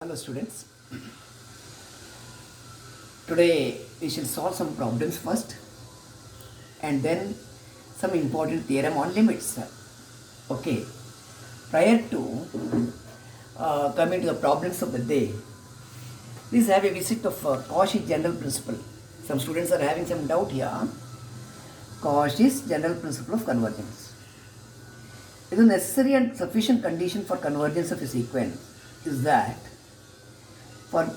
Hello students, today we shall solve some problems first and then some important theorem on limits. Okay, prior to coming to the problems of the day, please have a visit of Cauchy's general principle. Some students are having some doubt here. Cauchy's general principle of convergence. It is a necessary and sufficient condition for convergence of a sequence is that for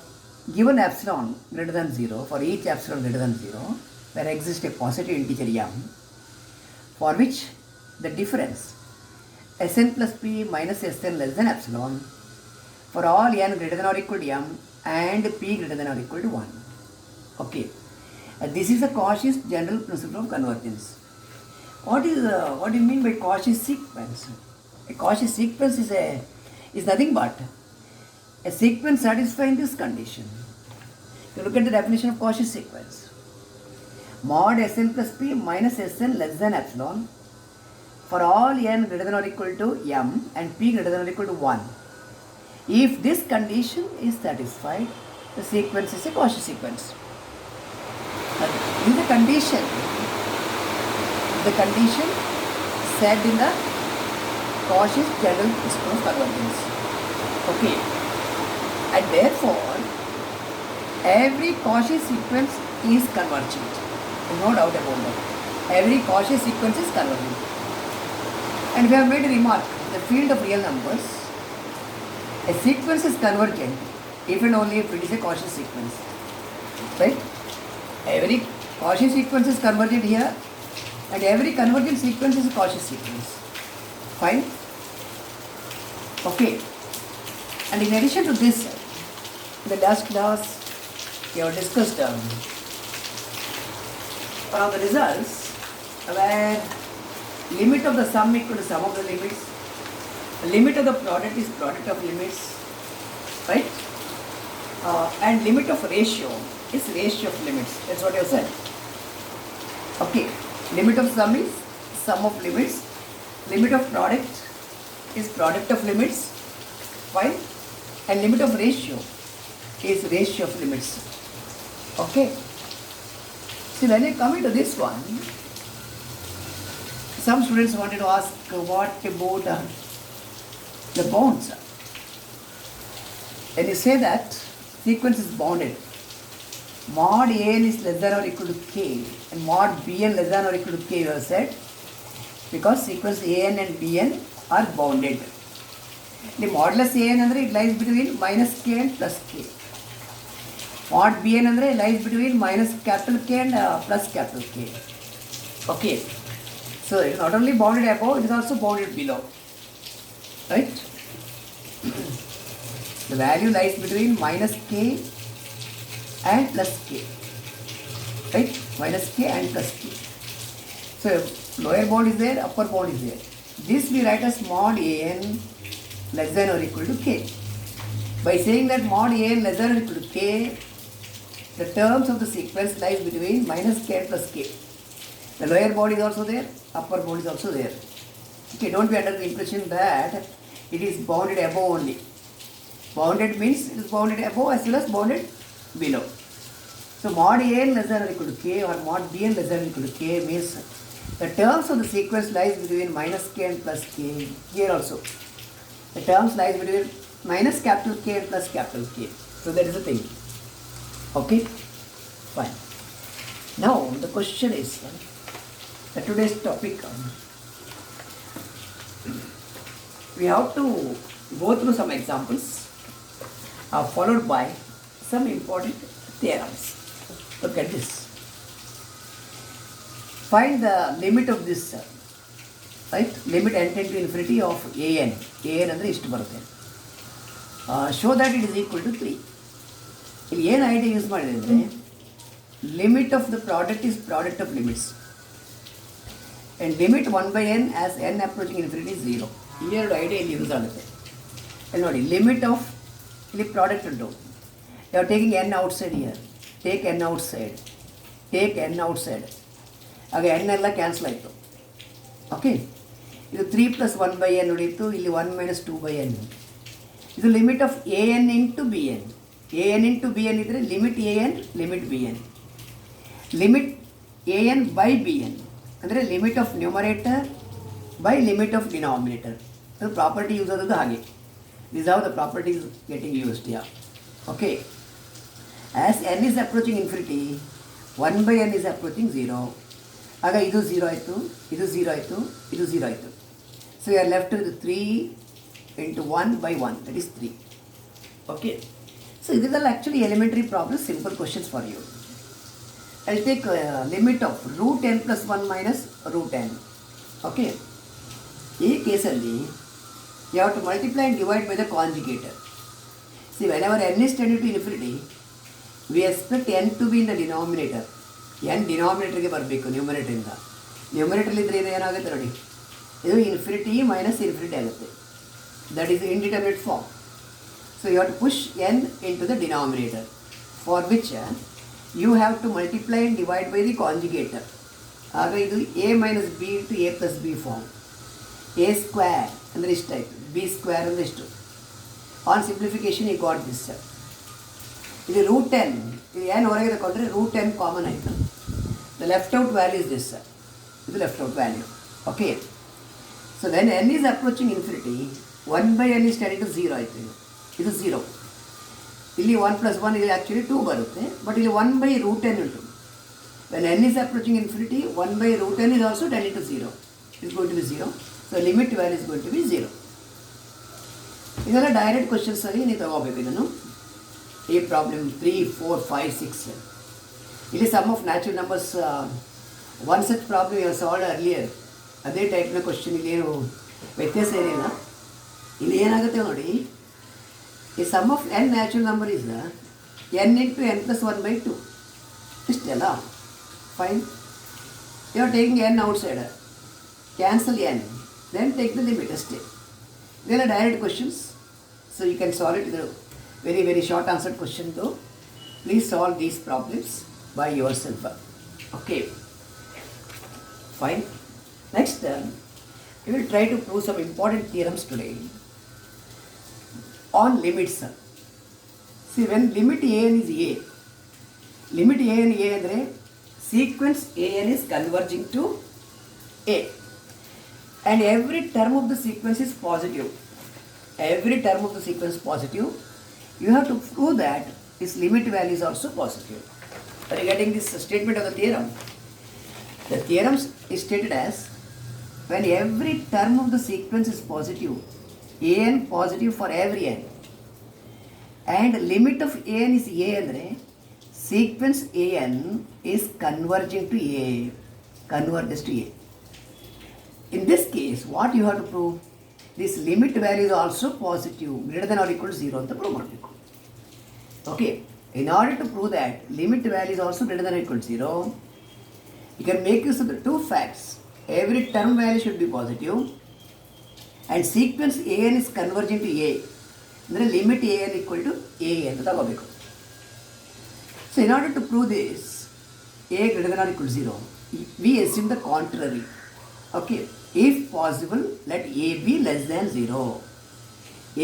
given epsilon greater than 0, for each epsilon greater than 0, there exists a positive integer m for which the difference Sn plus p minus Sn less than epsilon for all n greater than or equal to m and p greater than or equal to 1. Okay, this is a Cauchy's general principle of convergence. What do you mean by Cauchy's sequence? A Cauchy's sequence is nothing but a sequence satisfying this condition. If you look at the definition of Cauchy's sequence, mod Sn plus p minus Sn less than epsilon for all n greater than or equal to m and p greater than or equal to 1. If this condition is satisfied, the sequence is a Cauchy sequence. This is the condition said in the Cauchy's general principle of convergence. Okay. And therefore, every Cauchy sequence is convergent. No doubt about that. Every Cauchy sequence is convergent. And we have made a remark, in the field of real numbers, a sequence is convergent if and only if it is a Cauchy sequence. Right? Every Cauchy sequence is convergent here, and every convergent sequence is a Cauchy sequence. Fine? Okay. And in addition to this, in the last class, we have discussed the results where limit of the sum equal to sum of the limits, the limit of the product is product of limits, right? And limit of ratio is ratio of limits. That's what you said. Okay, limit of sum is sum of limits, limit of product is product of limits, fine, and limit of ratio is ratio of limits. Okay. So when you come into this one, some students wanted to ask what about the bounds. When you say that sequence is bounded, mod an is less than or equal to k and mod bn less than or equal to k, you have said, because sequence an and bn are bounded. The modulus an andre it lies between minus k and plus k. Mod bn andre lies between minus capital K and plus capital K. Okay. So it is not only bounded above, it is also bounded below. Right? The value lies between minus k and plus k. Right? Minus k and plus k. So lower bound is there, upper bound is there. This we write as mod an less than or equal to k. By saying that mod an less than or equal to k, the terms of the sequence lies between minus k and plus k. The lower bound is also there, upper bound is also there. Okay, don't be under the impression that it is bounded above only. Bounded means it is bounded above as well as bounded below. So mod an less than or equal to k or mod bn less than or equal to k means the terms of the sequence lies between minus k and plus k. Here also, the terms lies between minus capital K and plus capital K. So that is the thing. Okay? Fine. Now the question is, today's topic, we have to go through some examples followed by some important theorems. Look at this. Find the limit of this, right? Limit n tend to infinity of an. an ಅಂದರೆ ಇಷ್ಟು ಬರುತ್ತೆ. Show that it is equal to 3. ಇಲ್ಲಿ ಏನು idea use ಮಾಡಿದ್ರೆ limit of the product is product of limits and limit 1 by n as n approaching infinity 0. ಈ ಎರಡು idea ಇಲ್ಲಿ use ಆಗುತ್ತೆ. ಇಲ್ಲಿ ನೋಡಿ ಲಿಮಿಟ್ ಆಫ್ ಇಲ್ಲಿ ಪ್ರಾಡಕ್ಟ್ ಉಂಟು. You are taking n outside here, take n outside, take n outside, ಆಗ n ಎಲ್ಲ ಕ್ಯಾನ್ಸಲ್ ಆಯಿತು. ಓಕೆ, ಇದು 3 + 1 by n ಉಳಿಯಿತು, ಇಲ್ಲಿ 1 - 2 by n. ಇದು limit of a n into b n. A n into b n ಇದ್ದರೆ limit a n limit b n. Limit a n by b n ಅಂದರೆ limit of numerator by limit of denominator. ಅದು property use ಆದದ್ದು ಹಾಗೆ. This are the properties getting used. Yeah okay. As n is approaching infinity 1/n is approaching 0. ಆಗ ಇದು 0 ಆಯಿತು, ಇದು 0 ಆಯಿತು, ಇದು 0 ಆಯಿತು. So you are left with 3 into 1/1, that is 3. Okay. So these are actually elementary problems, simple questions for you. I'll take limit of root n plus 1 minus root n. Okay. In this case, you have to multiply and divide by the conjugator. See, whenever n is tending to infinity, we expect n to be in the denominator. n denominator ಗೆ ಬರಬೇಕು numerator ಇಂದ. Numerator ಇದ್ರೆ ಏನಾಗುತ್ತೆ ನೋಡಿ, ಇದು infinity minus infinity ಆಗುತ್ತೆ. That is the indeterminate form. So you have to push n into the denominator, for which you have to multiply and divide by the conjugator. ಆಗ ಇದು a minus b into a plus b form. a square ಅಂದರೆ ಇಷ್ಟಾಯಿತು, b square ಅಂದರೆ ಇಷ್ಟು. On simplification you got this. ಇದು root n, ಇದು n ಹೊರಗೆ ತಗೊಂಡ್ರೆ root n common ಆಯಿತು. The left out value is this. ಇದು left out value. Okay. So when n is approaching infinity, 1/n is tending to 0 ಆಯಿತು. ಇದು 0. ಇಲ್ಲಿ 1 plus 1 ಇಲ್ಲಿ ಆ್ಯಕ್ಚುಲಿ 2 ಬರುತ್ತೆ, ಬಟ್ ಇಲ್ಲಿ 1/√n ಉಂಟು. When n is approaching infinity, 1/√n is also tending to 0. It's going to be 0. So limit value is going to be 0. ಇದೆಲ್ಲ direct questions ಆಗಿ ನೀವು ತಗೋಬೇಕು ಇದನ್ನು. ಈ ಪ್ರಾಬ್ಲಮ್ 3, 4, 5, 6. ಇಲ್ಲಿ sum of natural numbers, one such problem you solve earlier. ಅದೇ ಟೈಪ್ನ question, ಇಲ್ಲೇನು ವ್ಯತ್ಯಾಸ ಏನಿಲ್ಲ. ಇಲ್ಲಿ ಏನಾಗುತ್ತೆ ನೋಡಿ, ಈ sum of n natural number is n into n plus 1/2. ಇಷ್ಟೇ ಅಲ್ಲ, fine. You are taking n outside, cancel n, then take the limit ಅಷ್ಟೇ. ಇದೆಲ್ಲ direct questions, so you can solve it. ಇದು very very short answered question. Though please solve these problems by yourself. Okay, fine. Next we will try to prove some important theorems today on limits. See, when limit an is a, limit an a ಅಂದರೆ sequence an is converging to a, and every term of the sequence is positive. Every term of the sequence is positive. You have to prove that its limit value is also positive. Regarding this statement of the theorem is stated as, when every term of the sequence is positive, an positive for every n, and limit of an is a ಅಂದರೆ sequence an is converging to a, converges to a. In this case, what you have to prove? This limit value is also positive, greater than or equal to 0 ಅಂತ prove ಮಾಡಬೇಕು. Okay, in order to prove that limit value is also greater than or equal to 0, you can make use of the two facts. Every term value should be positive, and sequence an is converging to a ಅಂದರೆ limit an equal to a ಅಂತ ತಗೋಬೇಕು. So in order to prove this, a greater than or equal to 0, we assume the contrary. Okay, if possible, let a be less than 0.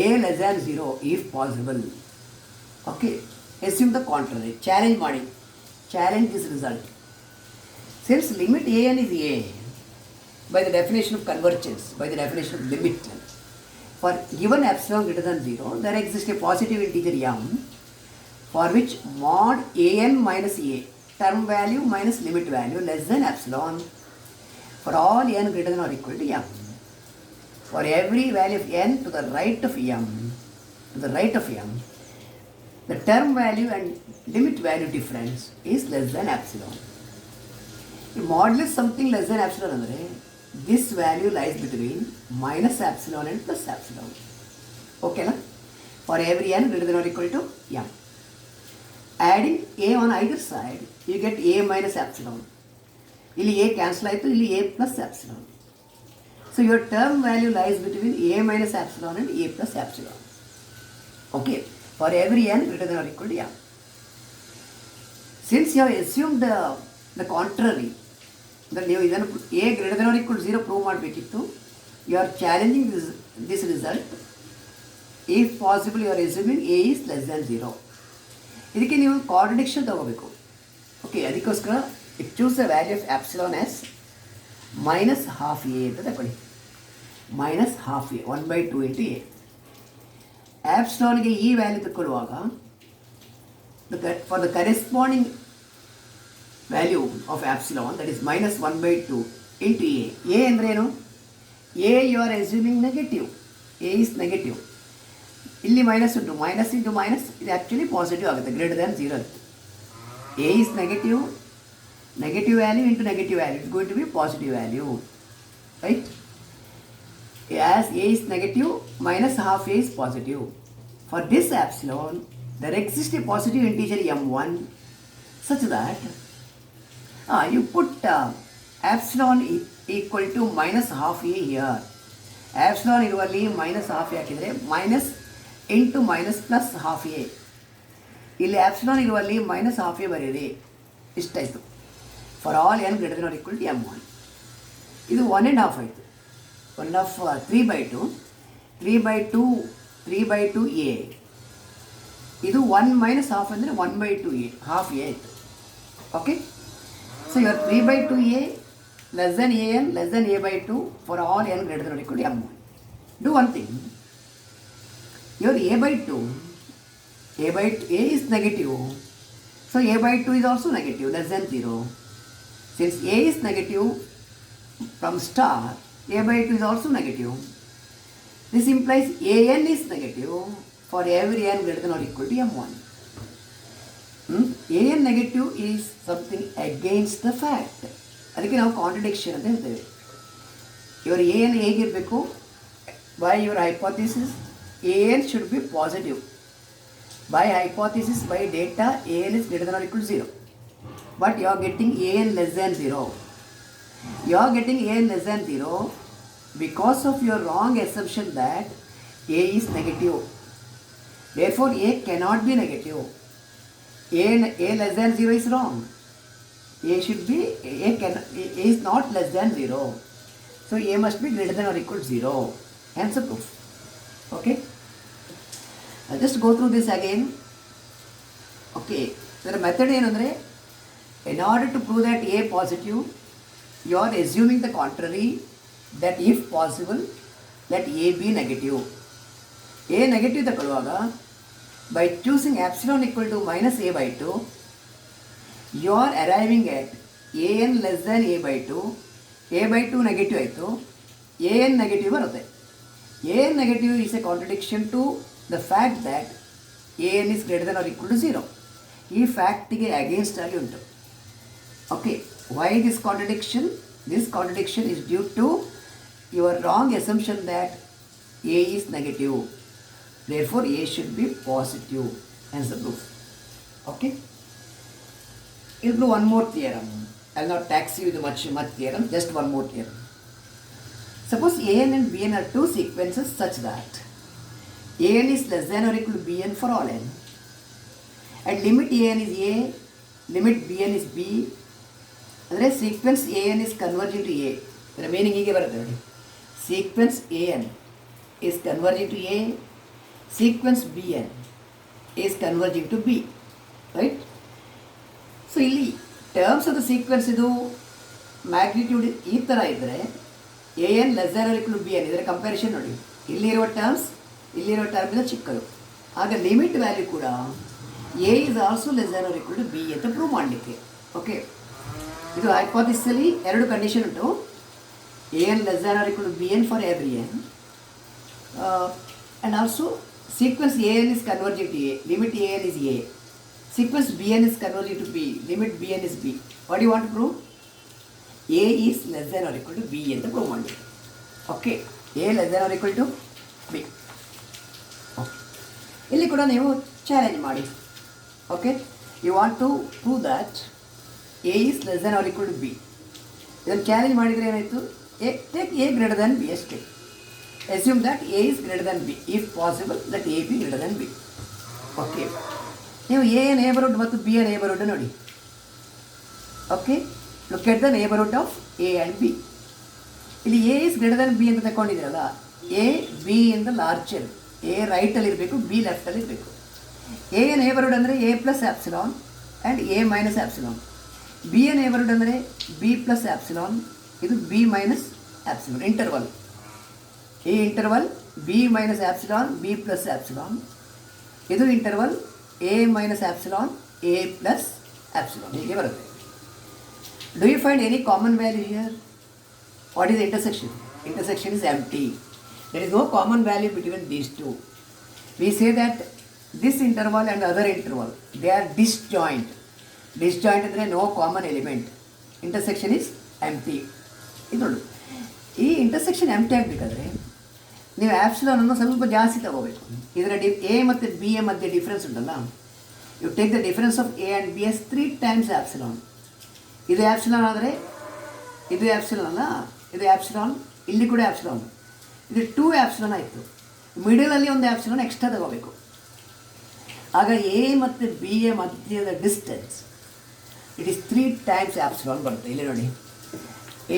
A less than 0 if possible. Okay, assume the contrary. Challenge ಮಾಡಿ, challenge this result. Since limit an is a, by the definition of convergence, by the definition of limit, for given epsilon greater than 0, there exists a positive integer m for which mod an minus a, term value minus limit value less than epsilon, for all n greater than or equal to m. For every value of n to the right of m, the term value and limit value difference is less than epsilon. If modulus something less than epsilon ಅಂದರೆ this value lies between minus epsilon and plus epsilon. Okay na? For every n greater than or equal to m. Adding a on either side, you get a minus epsilon. ಇಲ್ಲಿ a cancel ಆಯಿತು, ಇಲ್ಲಿ a plus epsilon. So your term value lies between a minus epsilon and a plus epsilon. Okay, for every n greater than or equal to m. Since you have assumed the contrary, ಅಂದರೆ ನೀವು ಇದನ್ನು a greater than or equal to 0 prove ಮಾಡಬೇಕಿತ್ತು. You are challenging this result if possible you are assuming a is less than 0. ಇದಕ್ಕೆ ನೀವು contradiction ತಗೋಬೇಕು. Okay, ಅದಕ್ಕೋಸ್ಕರ it choose the value of epsilon as minus half a ಅಂತ ತಗೊಳ್ಳಿ. Minus half a 1/2 into a. ಆಪ್ಸಿಲಾನ್ಗೆ ಈ value ತಗೊಳ್ಳುವಾಗ for the corresponding value of epsilon that is minus 1/2 into a. A ಅಂದ್ರೇನು? A you are assuming negative. A is negative. ಇಲ್ಲಿ minus ಉಂಟು, minus into minus ಇದು actually positive ಆಗುತ್ತೆ, greater than 0 ಆಗುತ್ತೆ. A is negative, negative value into negative value it's going to be positive value, right? As a is negative minus half a is positive. For this epsilon there exists a positive integer m1 such that you put epsilon equal to minus half a here. Epsilon ಇರುವಲ್ಲಿ minus half a ಹಾಕಿದರೆ minus into minus plus half a. ಇಲ್ಲಿ epsilon ಇರುವಲ್ಲಿ minus half a ಬರೀರಿ, ಇಷ್ಟಾಯಿತು. For all n greater than or equal to m1. ಇದು 1.5 ಆಯಿತು. 3/2 3/2 A. ಇದು 1 minus half ಅಂದರೆ 1/2 ಎ, ಹಾಫ್ ಎ ಆಯಿತು. Okay, so your 3/2 a less than a n less than a/2 for all n greater than or equal to m1. Do one thing, your a/2 a is negative, so a/2 is also negative, less than 0. Since a is negative from star, a/2 is also negative. This implies an is negative for every n greater than or equal to m1. an negative is something against the fact. ಅದಕ್ಕೆ ನಾವು contradiction ಅಂತ ಹೇಳ್ತೇವೆ. ಇವರು an ಹೇಗಿರಬೇಕು? By your hypothesis an should be positive. By hypothesis, by data, an is greater than or equal to 0. But you are getting an less than 0. You are getting an less than 0 because of your wrong assumption that a is negative. Therefore, a cannot be negative. A less than 0 is wrong. A is not less than 0. So, a must be greater than or equal to 0. Hence the proof. Okay. I'll just go through this again. Okay. So, the method is, in order to prove that a positive, you are assuming the contrary, that if possible, let a be negative. A negative ತಗೊಳ್ಳುವಾಗ by choosing epsilon equal to minus a/2, you are arriving at an less than a/2. a/2 negative ಆಯಿತು, an negative ಬರುತ್ತೆ. an negative is a contradiction to the fact that an is greater than or equal to 0. ಈ ಫ್ಯಾಕ್ಟಿಗೆ against ಆಗಿ ಉಂಟು. Okay, why this contradiction? This contradiction is due to your wrong assumption that a is negative. Therefore, a should be positive. Hence the proof. Okay? We'll do one more theorem. I'll not tax you with much theorem. Just one more theorem. Suppose an and bn are two sequences such that an is less than or equal to bn for all n. And limit an is a, limit bn is b. ಅಂದರೆ sequence an is converging to a. ಅದರ meaning ಹೀಗೆ ಬರುತ್ತೆ ನೋಡಿ. Sequence an is converging to a, sequence bn is converging to b. Right? So ಇಲ್ಲಿ terms of the sequence ಇದು magnitude ಈ ಥರ ಇದ್ದರೆ an less than or equal to bn ಇದರ ಕಂಪ್ಯಾರಿಷನ್ ನೋಡಿ. ಇಲ್ಲಿರುವ ಟರ್ಮಿಂದ ಚಿಕ್ಕದು. ಆಗ ಲಿಮಿಟ್ ವ್ಯಾಲ್ಯೂ ಕೂಡ a is also less than or equal to b ಅಂತ ಪ್ರೂವ್ ಮಾಡಲಿಕ್ಕೆ. ಓಕೆ, ಇದು ಹೈಪೋಥಿಸಿಸಲ್ಲಿ ಎರಡು ಕಂಡೀಷನ್ ಉಂಟು. an less than or equal to bn for every n, and also sequence an is converging to a, limit an is a, sequence bn is converging to b, limit bn is b. What do you want to prove? a is less than or equal to b ಅಂತ prove ಮಾಡಿ. Okay, a less than or equal to b. Okay, ಇಲ್ಲಿ ಕೂಡ ನೀವು challenge ಮಾಡಿ. Okay, you want to prove that a is less than or equal to b. ಇದನ್ನು challenge ಮಾಡಿದರೆ ಏನಾಯಿತು? Take a greater than b ಅಷ್ಟೇ. Assume that a is greater than b. If possible, let a be greater than b. Okay, ನೀವು a neighbourhood ಮತ್ತು b neighbourhood ನೋಡಿ. Okay, look at the neighbourhood of a and b. ಇಲ್ಲಿ a is greater than b ಅಂತ ತಗೊಂಡಿದ್ದೀರಲ್ಲ, a b in the larger a ರೈಟಲ್ಲಿ ಇರಬೇಕು, b ಲೆಫ್ಟಲ್ಲಿ ಇರಬೇಕು. ಎ ನೇಬರ್ಹುಡ್ ಅಂದರೆ a plus epsilon and a minus epsilon. B neighbourhood ಅಂದರೆ b plus epsilon, ಇದು ಬಿ ಮೈನಸ್ ಆ್ಯಪ್ಸಿಲಾನ್. ಇಂಟರ್ವಲ್ ಈ interval b minus epsilon, b plus epsilon. ಇದು interval a minus epsilon, a plus epsilon. ಹೀಗೆ ಬರುತ್ತೆ. Do you find any common value here? What is intersection? Intersection is empty. There is no common value between these two. We say that this interval and other interval, they are disjoint. Disjoint ಅಂದರೆ no common element. Intersection is empty. ಇದು ನೋಡಿ, ಈ intersection empty ಆಗಬೇಕಾದ್ರೆ ನೀವು ಆ್ಯಪ್ಸಿಲಾನನ್ನು ಸ್ವಲ್ಪ ಜಾಸ್ತಿ ತಗೋಬೇಕು. ಇದರ ಎ ಮತ್ತು ಬಿ ಎ ಮಧ್ಯೆ ಡಿಫ್ರೆನ್ಸ್ ಉಂಟಲ್ಲ, you take the difference of a and b as 3 times epsilon. ಇದು ಆ್ಯಪ್ಸಿಲಾನ್ ಆದರೆ ಇದು ಆ್ಯಪ್ಸಿಲಾನ್ ಅಲ್ಲ, ಇದು ಆ್ಯಪ್ಸಿಲಾನ್, ಇಲ್ಲಿ ಕೂಡ ಆ್ಯಪ್ಸಿಲಾನ್, ಇದು 2 ಆ್ಯಪ್ಸಿಲಾನ್ ಆಯಿತು. ಮಿಡಲಲ್ಲಿ ಒಂದು ಆ್ಯಪ್ಸಿಲಾನ್ ಎಕ್ಸ್ಟ್ರಾ ತಗೋಬೇಕು. ಆಗ ಎ ಮತ್ತು ಬಿ ಎ ಮಧ್ಯದ distance it is 3 times epsilon ಬರುತ್ತೆ. ಇಲ್ಲಿ ನೋಡಿ,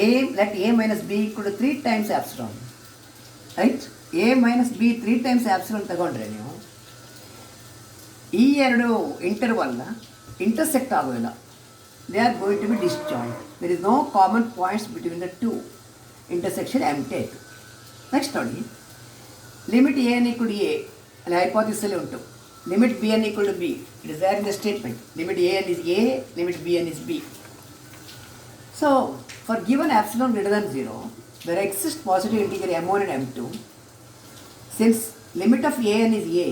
a let a minus b ಕೂಡ 3 times epsilon, right? A minus b 3 times epsilon ತಗೊಂಡ್ರೆ ನೀವು ಈ ಎರಡು ಇಂಟರ್ವಲ್ನ ಇಂಟರ್ಸೆಕ್ಟ್ ಆಗೋದಿಲ್ಲ. They are going to be disjoint. There is no common points between the two. Intersection empty ಆಯಿತು. ನೆಕ್ಸ್ಟ್ ನೋಡಿ, limit a n equal a ಅಲ್ಲಿ ಹೈಪೋಥಿಸಲ್ಲಿ ಉಂಟು. Limit b n equal to b, it is there in the statement. Limit a n is a, limit b n is b. So for given epsilon greater than 0, there exists positive integer m1 and m2. Since limit of a n is a,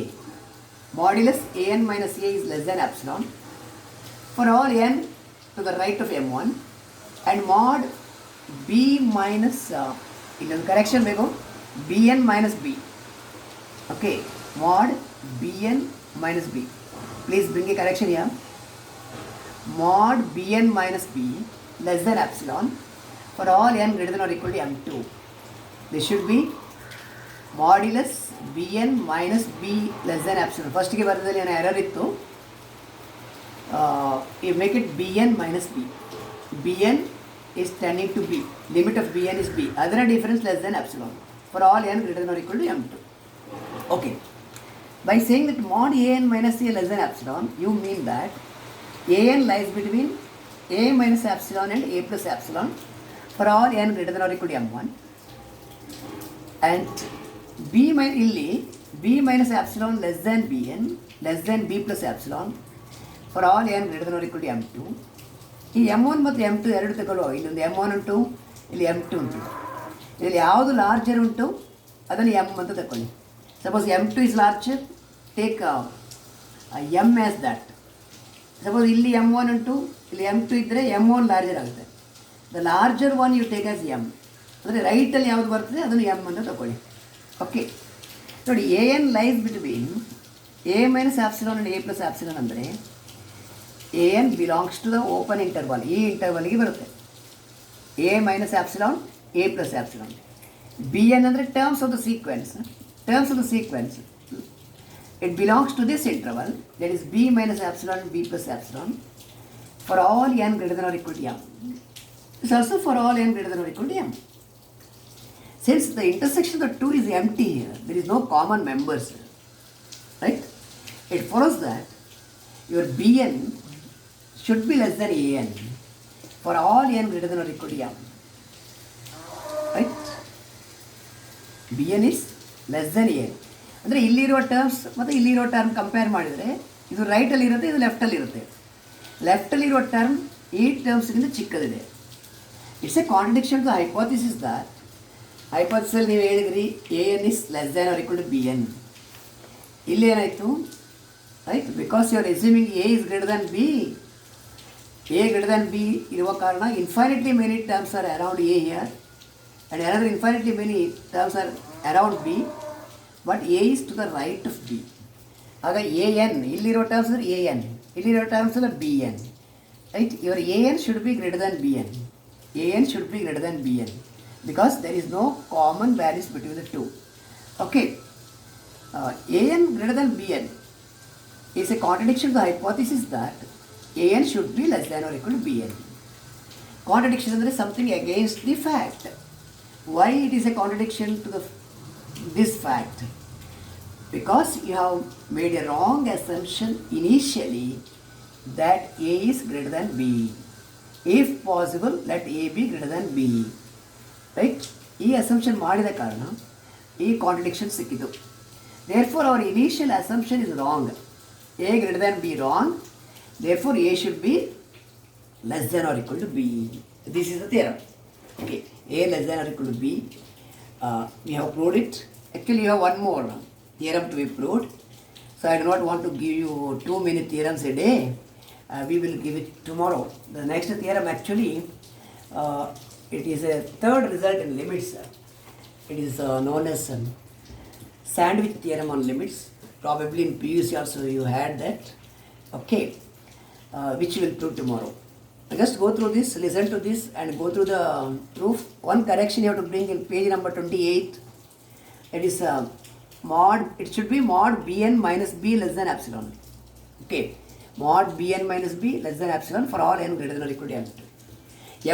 modulus a n minus a is less than epsilon for all n to the right of m1, and mod b minus ಇನ್ನೊಂದು correction ಬೇಕು, bn minus b. Okay, mod bn minus b. Please bring a correction here. Mod bn minus b less than epsilon for all n greater than or equal to m2. This should be modulus bn minus b less than epsilon. First ಗೆ ಬರೋದಲ್ಲಿ ಏನೋ error ಇತ್ತು. You make it bn minus b. bn is tending to b. Limit of bn is b. Other difference less than epsilon for all n greater than or equal to m2. Okay. By saying that mod an minus a less than epsilon, you mean that an lies between a minus epsilon and a plus epsilon for all n greater than or equal to m1, and ಇಲ್ಲಿ b minus epsilon less than bn less than b plus epsilon for all n greater than or equal to m2. ಈ m1 ಮತ್ತು m2 ಎರಡು ತಗೊಳ್ಳುವ. ಇಲ್ಲೊಂದು m1 ಉಂಟು, ಇಲ್ಲಿ m2 ಉಂಟು. ಇದರಲ್ಲಿ ಯಾವುದು ಲಾರ್ಜರ್ ಉಂಟು ಅದನ್ನು m ಅಂತ ತಗೊಳ್ಳಿ. Suppose m2 is larger, take m as that. Suppose ಇಲ್ಲಿ m1 ಉಂಟು, ಇಲ್ಲಿ m2 ಇದ್ದರೆ m1 ಲಾರ್ಜರ್ ಆಗುತ್ತೆ. The larger one you take as m, ಅಂದರೆ ರೈಟಲ್ಲಿ ಯಾವುದು ಬರ್ತದೆ ಅದನ್ನು ಎಮ್ ಅಂತ ತಗೊಳ್ಳಿ. ಓಕೆ ನೋಡಿ, a n lies between a minus epsilon and a plus epsilon ಅಂದರೆ a n belongs to the open interval. ಈ ಇಂಟರ್ವಲ್ಗೆ ಬರುತ್ತೆ a minus epsilon, a plus epsilon. B n ಅಂದರೆ terms of the sequence. Terms of the sequence it belongs to this interval, that is b minus epsilon and b plus epsilon for all n greater than or equal to m. It's also for all n greater than or equal to m. Since the intersection of the two is empty here, there is no common members here, right? It follows that your bn should be less than an for all n greater than or equal to m, right? bn is less than an. ಅಂದರೆ ಇಲ್ಲಿರುವ terms ಮತ್ತು ಇಲ್ಲಿರೋ term compare ಮಾಡಿದರೆ ಇದು ರೈಟಲ್ಲಿರುತ್ತೆ, ಇದು ಲೆಫ್ಟಲ್ಲಿರುತ್ತೆ. ಲೆಫ್ಟಲ್ಲಿರುವ term ಈ ಟರ್ಮ್ಸ್ಗಿಂತ ಚಿಕ್ಕದಿದೆ. It's a contradiction to hypothesis that ಹೈಪೋಥಿಸಲ್ಲಿ ನೀವು ಹೇಳಿದ್ರಿ a n is less than or equal to b n. ಇಲ್ಲಿ ಏನಾಯಿತು, right? Because you are assuming a is greater than b. A greater than b ಇರುವ ಕಾರಣ infinitely many terms are around a here and another infinitely many terms are around b. But a is to the right of b. ಆಗ a n ಇಲ್ಲಿರೋ terms ಅಂದರೆ a n, ಇಲ್ಲಿರೋ terms ಅಲ್ಲ b n, right? Your a n should be greater than b n. A n should be greater than b n because there is no common values between the two. Okay, a n greater than b n is a contradiction to hypothesis that a n should be less than or equal to b n. Contradiction ಅಂದರೆ something against the fact. Why it is a contradiction to the this fact? because you have made a wrong assumption initially that A is greater than B. If possible, let A be greater than B. Right? ಈ assumption ಮಾಡಿದ ಕಾರಣ ಈ contradiction ಸಿಕ್ಕಿತು. Therefore, our initial assumption is wrong. A greater than B wrong. Therefore, A should be less than or equal to B. This is the theorem. Okay, A less than or equal to B. We have proved it. Actually, you have one more theorem to be proved. So I do not want to give you too many theorems a day. We will give it tomorrow. The next theorem actually, it is a third result in limits. It is known as sandwich theorem on limits. Probably in PUC also you had that. Okay, which we will prove tomorrow. Just go through this, listen to this and go through the proof. One correction you have to bring in page number 28. It is mod, it should be mod Bn minus B less than epsilon. Okay, mod Bn minus B less than epsilon for all n greater than or equal to m2.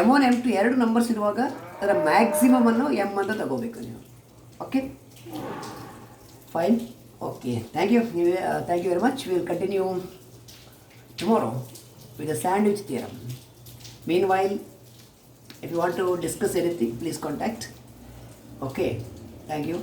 M1 M2 ಎರಡು numbers ಇರುವಾಗ ಅದರ maximum ಅನ್ನು m ಅಂತ ತಗೋಬೇಕು ನೀವು. Okay fine. Okay, thank you very much. We will continue tomorrow with the sandwich theorem. Meanwhile, if you want to discuss anything, please contact. Okay, thank you.